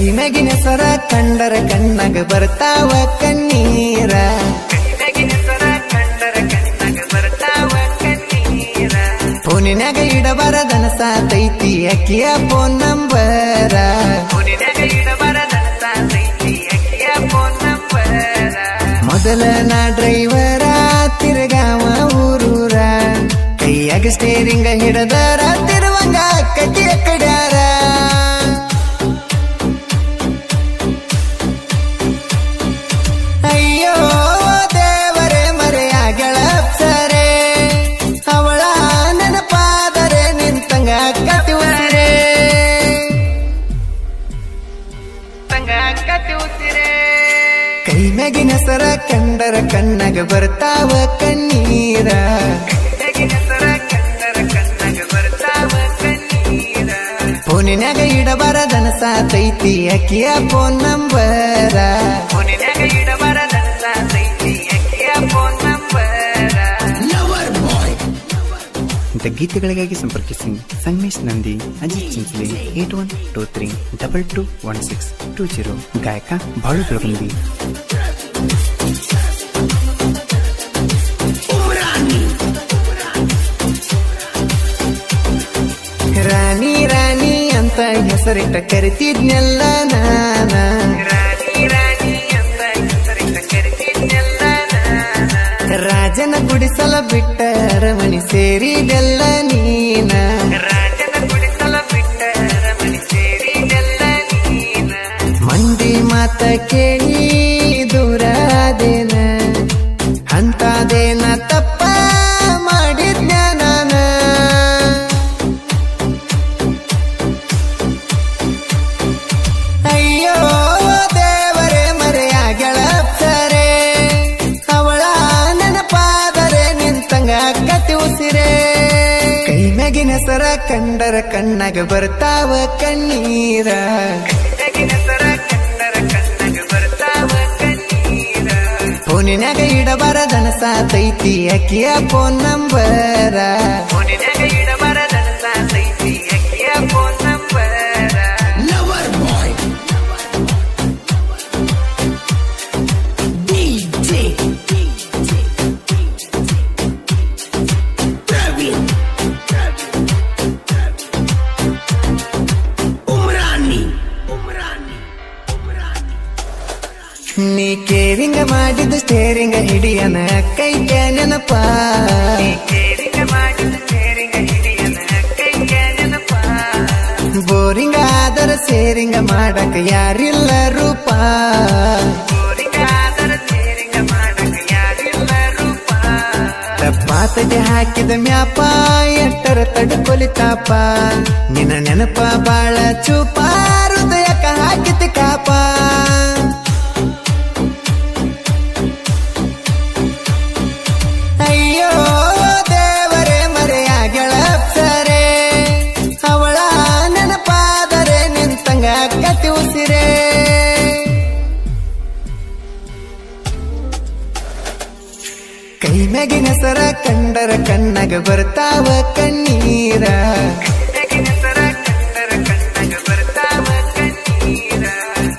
ಕೈ ಮ್ಯಾಗಿನ ಸರ ಕಂಡರ ಕಣ್ಣಾಗ ಬರ್ತಾವ ಕಣ್ಣೀರ ಫೋನಿನಾಗ ಇಡಬಾರದನ ಸಾತೈತಿ ಅಕ್ಕಿಯ ಫೋನ್ ನಂಬರ ಮೊದಲ ನಾ ಡ್ರೈವರ ತಿರುಗಾವ ಊರೂರ ಕೈಯಾಗ ಸ್ಟೇರಿಂಗ ಹಿಡದರ ತಿರುವಂಗ ಕಟ್ಟಿಯ ಕಡ್ಯಾರ ಅಯ್ಯೋ ದೇವರೇ ಮರೆಯಾಗಳ ಅಪ್ಸರೆ ಅವಳ ನೆನಪಾದರೆ ನಿಂತಂಗ ಕತಿ ಉಸಿರೇ ಕೈ ಮ್ಯಾಗಿನ ಸರ ಕಂಡರ ಕಣ್ಣಾಗ ಬರ್ತಾವ ಕಣ್ಣೀರ ಫೋನಿನಾಗ ಇಡಬಾರದನ ಸಾತೈತಿ ಅಕ್ಕಿಯ ಫೋನ್ ನಂಬರ ಇಂಥ ಗೀತೆಗಳಿಗಾಗಿ ಸಂಪರ್ಕಿಸಿ ಸಂಗಮೇಶ್ ನಂದಿ, ಅಜಿತ್ ಚಿಂಚಲಿ 8123221620. ಗಾಯಕ ಬಾಳು ಬೆಳಗುಂದಿ. ರಾಣಿ ರಾಣಿ ಅಂತ ಹೆಸರಿಟ್ಟ ಕರಿತಿದ್ನೆಲ್ಲ ನಾನ ರಾಜನ ಗುಡಿಸಲ ಬಿಟ್ಟ ಅರಮಣಿ ಸೇರಿದೆಲ್ಲ ನೀನ ಮಂದಿ ಮಾತ ಕೇಳಿ ದೂರಾದೇನ ಅಂತಾದೇನ ತಪ್ಪ ಮಾಡಿದ್ನ ನಾನ ಅಯ್ಯೋ ದೇವರೇ ಮರೆಯಾಗಳ ಅಪ್ಸರೆ ಅವಳ ನೆನಪಾದರೆ ನಿಂತಂಗ ಕತಿ ಉಸಿರೇ ಕೈ ಮ್ಯಾಗಿನ ಸರ ಕಂಡರ ಕಣ್ಣಾಗ ಬರ್ತಾವ ಕಣ್ಣೀರ ಫೋನಿನಾಗ ಇಡಬಾರದನ ಸಾತೈತಿ ಅಕ್ಕಿಯ ಫೋನ್ ನಂಬರ ನೀ ಕೇರಿಂಗ ಮಾಡಿದ ಸ್ಟೇರಿಂಗ ಹಿಡಿಯನ ಕೈಗೆ ನೆನಪ ಬೋರಿಂಗ ಆದರ ಸೇರಿಂಗ ಮಾಡಕ ಯಾರಿಲ್ಲ ರೂಪ ತಪ್ಪಾತಗೆ ಹಾಕಿದ ಮ್ಯಾಪ ಎಟ್ಟರ ತಡ್ಕೊಲಿತಾಪ ನಿನ್ನ ನೆನಪ ಬಾಳ ಚೂಪ ಹೃದಯಕ ಹಾಕಿದ ಕಾಪ ಅಯ್ಯೋ ದೇವರೇ ಮರೆಯಾಗಳ ಅಪ್ಸರೆ ಅವಳ ನೆನಪಾದರೆ ನಿಂತಂಗ ಕತಿ ಉಸಿರೇ ಕೈ ಮ್ಯಾಗಿನ ಸರ ಕಂಡರ ಕಣ್ಣಾಗ ಬರ್ತಾವ ಕಣ್ಣೀರ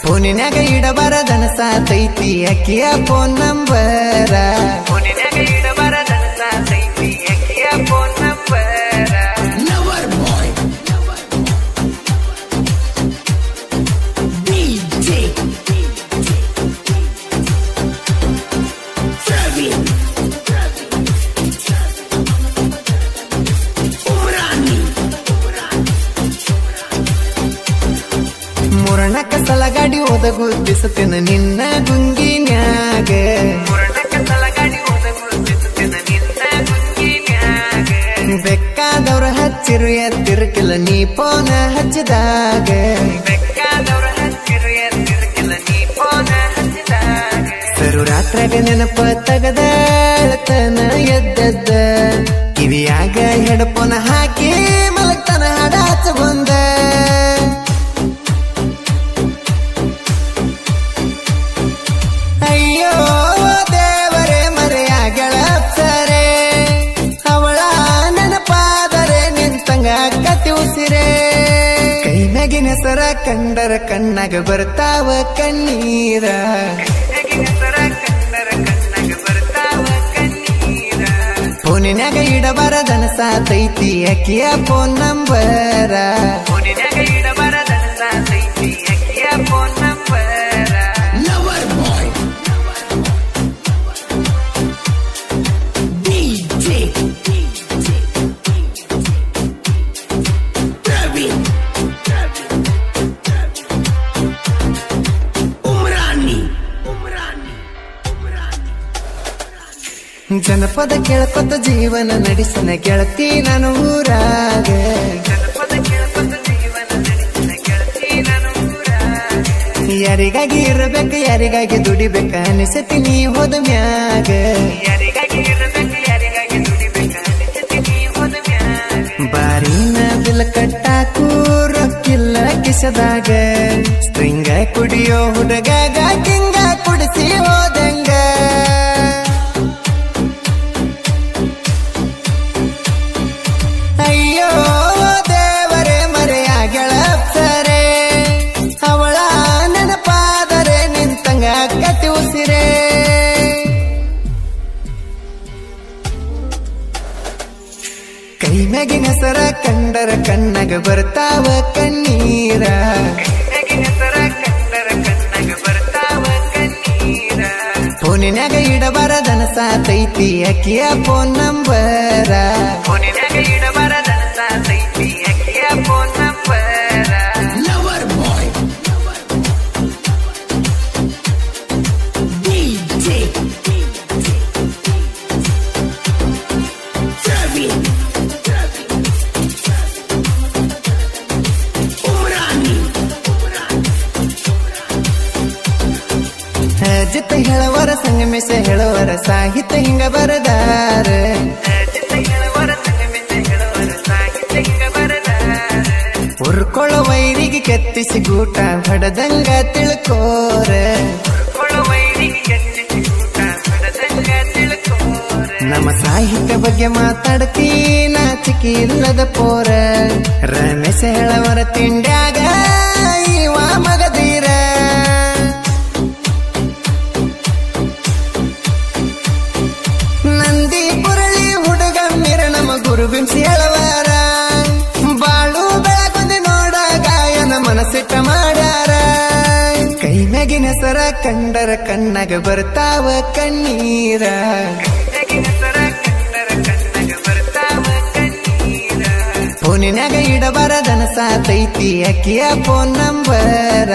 ಫೋನಿನಾಗ ಇಡಬಾರದನ ಸಾತೈತಿ ಅಕ್ಕಿಯ ಫೋನ್ ನಂಬರ ಮುರಣಕ ಸಲಗಾಡಿ ಒದಗುತ್ತಿಸುತ್ತೇನ ನಿನ್ನ ಗುಂಗಿನ್ಯಾಗ ಬೆಕ್ಕಾದವ್ರ ಹಚ್ಚಿರು ಎತ್ತಿರ್ಕಿಲ್ಲ ನೀ ಪೋನ ಹಚ್ಚಿದಾಗ ಸರು ರಾತ್ರಾಗ ನೆನಪ ತಗದಳತನ ಎದ್ದದ್ದ ಕಿವಿಯಾಗ ಹೆಡಪೋನ ಹಾಕಿ ಮಲಗ್ತನ ಹಾಡಾಚ ಬಂದ ಅಯ್ಯೋ ದೇವರೇ ಮರೆಯಾಗಳ ಅಪ್ಸರೆ ಅವಳ ನೆನಪಾದರೆ ನಿಂತಂಗ ಕತಿ ಉಸಿರೇ ಕೈ ಮ್ಯಾಗಿನ ಹೆಸರ ಕಂಡರ ಕಣ್ಣಾಗ ಬರ್ತಾವ ಕಣ್ಣೀರ ಫೋನಿನ್ಯಾಗ ಇಡಬಾರದನ ಸಾತೈತಿ ಅಕ್ಕಿಯ ಫೋನ್ ನಂಬರ ಜನಪದ ಕೇಳ್ಕೊತ ಜೀವನ ನಡೆಸನ ಗೆಳತಿ ನಾನು ಊರಾಗ ಯಾರಿಗಾಗಿ ಇರಬೇಕು ಯಾರಿಗಾಗಿ ದುಡಿಬೇಕ ಅನಿಸತಿ ನೀ ಹೋದ ಮ್ಯಾಗ ಬಾರಿನ ಬಿಲ್ ಕಟ್ಟಾಕು ರೊಕ್ಕಿಲ್ಲ ಕಿಸದಾಗ ಸ್ಟ್ರಿಂಗ ಕುಡಿಯೋ ಹುಡುಗಾಗ ಕಿಂಗ ಕುಡಿಸಿ ಹೋದಂಗ ಅಯ್ಯೋ ದೇವರೇ ಮರೆಯ ಗೆಳಪ್ಸರೆ ಅವಳ ನೆನಪಾದರೆ ನಿಂತಂಗ ಕಟ್ಟಿ ಉಸಿರೇ ಕೈ ಮ್ಯಾಗಿನ ಹೆಸರ ಕಂಡರ ಕಣ್ಣಾಗ ಬರ್ತಾವ ಕಣ್ಣೀರ ಫೋನಿನ್ಯಾಗ ಇಡಬಾರದನ ಸಾತೈತಿ ಅಕ್ಕಿಯ ಫೋನ್ ನಂಬರ ಜಿತ್ತ ಹೇಳವರ ಸಂಗಮೇಶ ಹೇಳುವರ ಸಾಹಿತ್ಯ ಹಿಂಗ ಬರದಾರ ಉರ್ಕೊಳ್ಳೋ ವೈರಿಗೆ ಕೆತ್ತಿಸಿ ಗೂಟ ಹೊಡೆದಂಗ ತಿಳ್ಕೋರ ನಮ್ಮ ಸಾಹಿತ್ಯ ಬಗ್ಗೆ ಮಾತಾಡ್ತೀ ನಾಚಿಕೆ ಇಲ್ಲದ ಪೋರ ರಮೇಶ ಹೇಳವರ ತಿಂಡ್ಯಾಗ ಇವ ಮಗದೀರ ನಂದಿ ಪುರಳಿ ಹುಡುಗ ಮಿರ ನಮ್ಮ ಗುರು ಬಿಂಸಿ ಹೇಳವಾರ ಬಾಳು ಬೆಳಗೊಂದು ನೋಡ ಗಾಯನ ಮನಸ್ಸಿಟ್ಟ ಮಾಡ್ಯಾರ ಕೈ ಮ್ಯಾಗಿನ ಹೆಸರ ಕಂಡರ ಕಣ್ಣಾಗ ಬರ್ತಾವ ಕಣ್ಣೀರ ಫೋನಿನ್ಯಾಗ ಇಡಬಾರದನ ಸಾತೈತಿ ಅಕ್ಕಿಯ ಫೋನ್ ನಂಬರ